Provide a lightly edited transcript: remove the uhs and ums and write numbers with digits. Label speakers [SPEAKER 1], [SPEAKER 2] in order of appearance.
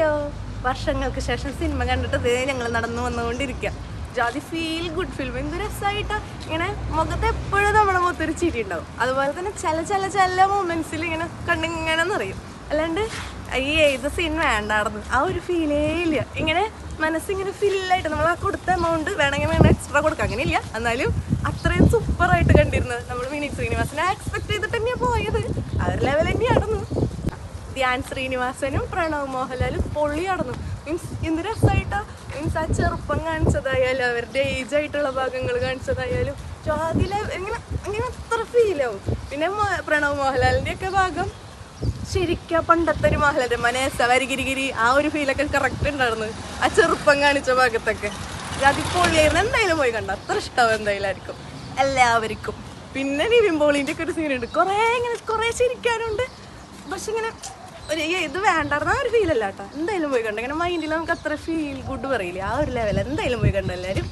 [SPEAKER 1] Hello, വർഷങ്ങൾക്ക് ശേഷം cinema കണ്ടിട്ട് ഞങ്ങൾ നടന്നു വന്നുകൊണ്ടിരിക്കുക. ജാതി ഫീൽ ഗുഡ് ഫിലിം. എന്ത് രസമായിട്ടാ. ഇങ്ങനെ മുഖത്ത് എപ്പോഴും നമ്മുടെ മുഖത്തൊരു ചിരി ഉണ്ടാവും. അതുപോലെ തന്നെ ചില മൊമെന്റ്സിൽ ഇങ്ങനെ കണ്ടിങ്ങനെ നിറയും. അല്ലാണ്ട് ഈ ഏത് സീൻ വേണ്ടായിരുന്നു ആ ഒരു ഫീലേ ഇല്ല. ഇങ്ങനെ മനസ്സിങ്ങനെ ഫില്ലായിട്ട് നമ്മൾ ആ കൊടുത്ത എമൗണ്ട് വേണമെങ്കിൽ എക്സ്ട്രാ കൊടുക്കാം, അങ്ങനെയില്ല. എന്നാലും അത്രയും സൂപ്പറായിട്ട് കണ്ടിരുന്നത്. നമ്മൾ വിനീത് ശ്രീനിവാസനെ എക്സ്പെക്ട് ചെയ്തിട്ട് തന്നെയാണ് പോയത്. ആ ഒരു ലെവൽ തന്നെയായിരുന്നു. ധ്യാൻ ശ്രീനിവാസനും പ്രണവ് മോഹൻലാലും പൊള്ളിയാടുന്നു. മീൻസ് എന്ത് രസമായിട്ടാ. മീൻസ് ആ ചെറുപ്പം കാണിച്ചതായാലും അവരുടെ ഏജ് ആയിട്ടുള്ള ഭാഗങ്ങൾ കാണിച്ചതായാലും അതിലെ ഇങ്ങനെ ഇങ്ങനെ അത്ര ഫീലാവും. പിന്നെ പ്രണവ് മോഹൻലാലിൻ്റെ ഒക്കെ ഭാഗം ശരിക്കും പണ്ടത്തെ ഒരു മോഹൻലാൽ മനേസ വരികിരികിരി ആ ഒരു ഫീലൊക്കെ കറക്റ്റ് ഉണ്ടായിരുന്നു ആ ചെറുപ്പം കാണിച്ച ഭാഗത്തൊക്കെ. അത് പൊള്ളിയായിരുന്നു. എന്തായാലും പോയി കണ്ട അത്ര ഇഷ്ടമാവും എന്തായാലും ആയിരിക്കും എല്ലാവർക്കും. പിന്നെ നിവിൻ പോളിൻ്റെ ഒക്കെ ഒരു സീനുണ്ട്, കുറേ ചിരിക്കാനുണ്ട്. പക്ഷെ ഇങ്ങനെ ഒരു ഇത് വേണ്ടായിരുന്നു ആ ഒരു ഫീലല്ല കേട്ടോ. എന്തായാലും പോയി കണ്ട. ഇങ്ങനെ മൈൻഡിൽ നമുക്ക് അത്ര ഫീൽ ഗുഡ് പറയില്ലേ, ആ ഒരു ലെവൽ എന്തായാലും പോയി കണ്ട എല്ലാവരും.